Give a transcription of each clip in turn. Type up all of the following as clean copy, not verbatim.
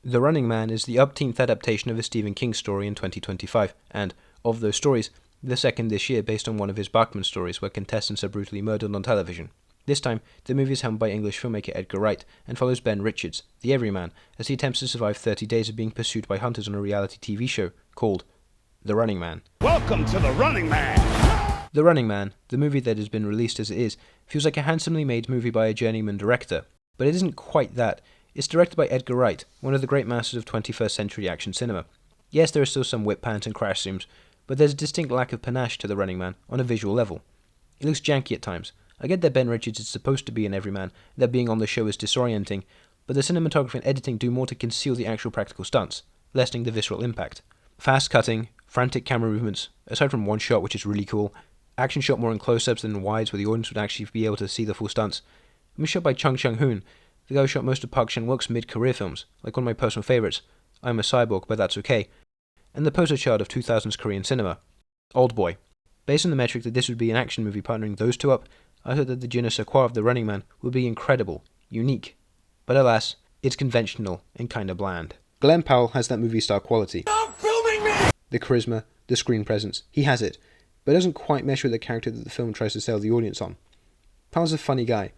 The Running Man is the upteenth adaptation of a Stephen King story in 2025, and, of those stories, the second this year based on one of his Bachman stories where contestants are brutally murdered on television. This time, the movie is helmed by English filmmaker Edgar Wright and follows Ben Richards, the everyman, as he attempts to survive 30 days of being pursued by hunters on a reality TV show called The Running Man. Welcome to The Running Man! The Running Man, the movie that has been released as it is, feels like a handsomely made movie by a journeyman director, but it isn't quite that. It's directed by Edgar Wright, one of the great masters of 21st century action cinema. Yes, there are still some whip pants and crash zooms, but there's a distinct lack of panache to The Running Man on a visual level. It looks janky at times. I get that Ben Richards is supposed to be an everyman, that being on the show is disorienting, but the cinematography and editing do more to conceal the actual practical stunts, lessening the visceral impact. Fast cutting, frantic camera movements, aside from one shot which is really cool, action shot more in close-ups than in wides where the audience would actually be able to see the full stunts. It was shot by Chung Chung-hoon, the guy who shot most of Park Chan-wook's mid-career films, like one of my personal favourites, I'm a Cyborg But That's Okay, and the poster child of 2000s Korean cinema, Old Boy. Based on the metric that this would be an action movie partnering those two up, I thought that the je ne sais quoi of The Running Man would be incredible, unique. But alas, it's conventional and kinda bland. Glenn Powell has that movie star quality. Stop filming me! The charisma, the screen presence, he has it, but it doesn't quite mesh with the character that the film tries to sell the audience on. Powell's a funny guy.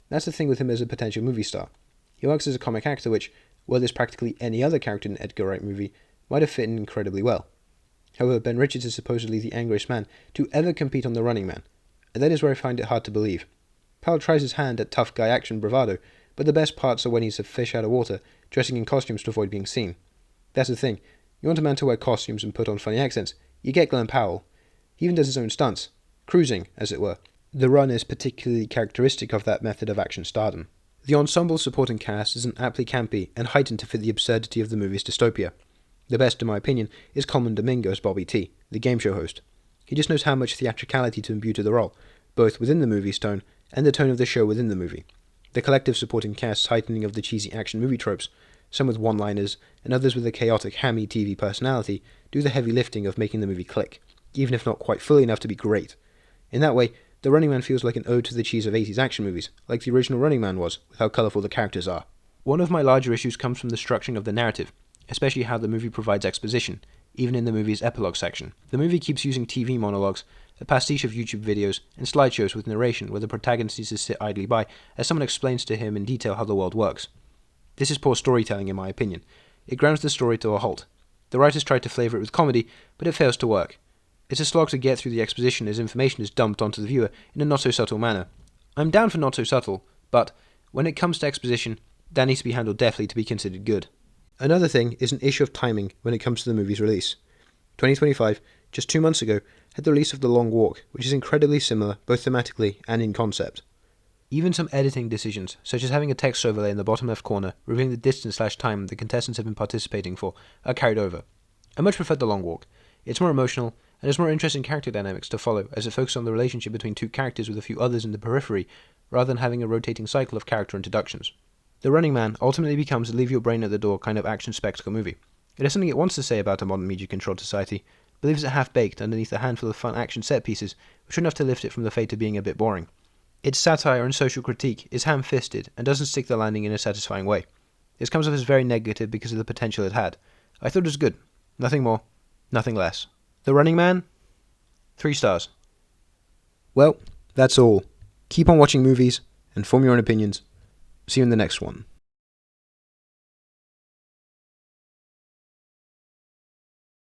That's the thing with him as a potential movie star. He works as a comic actor which, were this practically any other character in an Edgar Wright movie, might have fit in incredibly well. However, Ben Richards is supposedly the angriest man to ever compete on The Running Man, and that is where I find it hard to believe. Powell tries his hand at tough guy action bravado, but the best parts are when he's a fish out of water, dressing in costumes to avoid being seen. That's the thing. You want a man to wear costumes and put on funny accents, you get Glenn Powell. He even does his own stunts, cruising, as it were. The Run is particularly characteristic of that method of action stardom. The ensemble supporting cast isn't aptly campy and heightened to fit the absurdity of the movie's dystopia. The best, in my opinion, is Coleman Domingo as Bobby T, the game show host. He just knows how much theatricality to imbue to the role, both within the movie's tone and the tone of the show within the movie. The collective supporting cast's heightening of the cheesy action movie tropes, some with one-liners and others with a chaotic, hammy TV personality, do the heavy lifting of making the movie click, even if not quite fully enough to be great. In that way, The Running Man feels like an ode to the cheese of 80s action movies, like the original Running Man was, with how colourful the characters are. One of my larger issues comes from the structuring of the narrative, especially how the movie provides exposition, even in the movie's epilogue section. The movie keeps using TV monologues, a pastiche of YouTube videos, and slideshows with narration where the protagonist needs to sit idly by as someone explains to him in detail how the world works. This is poor storytelling in my opinion. It grounds the story to a halt. The writers tried to flavour it with comedy, but it fails to work. It's a slog to get through the exposition as information is dumped onto the viewer in a not-so-subtle manner. I'm down for not-so-subtle, but when it comes to exposition, that needs to be handled deftly to be considered good. Another thing is an issue of timing when it comes to the movie's release. 2025, just 2 months ago, had the release of The Long Walk, which is incredibly similar both thematically and in concept. Even some editing decisions, such as having a text overlay in the bottom left corner revealing the distance/time the contestants have been participating for, are carried over. I much preferred The Long Walk. It's more emotional, and has more interesting character dynamics to follow as it focuses on the relationship between two characters with a few others in the periphery, rather than having a rotating cycle of character introductions. The Running Man ultimately becomes a leave-your-brain-at-the-door kind of action spectacle movie. It has something it wants to say about a modern media-controlled society, but leaves it half-baked underneath a handful of fun action set-pieces, which are enough to lift it from the fate of being a bit boring. Its satire and social critique is ham-fisted and doesn't stick the landing in a satisfying way. This comes off as very negative because of the potential it had. I thought it was good. Nothing more, nothing less. The Running Man? 3 stars. Well, that's all. Keep on watching movies and form your own opinions. See you in the next one.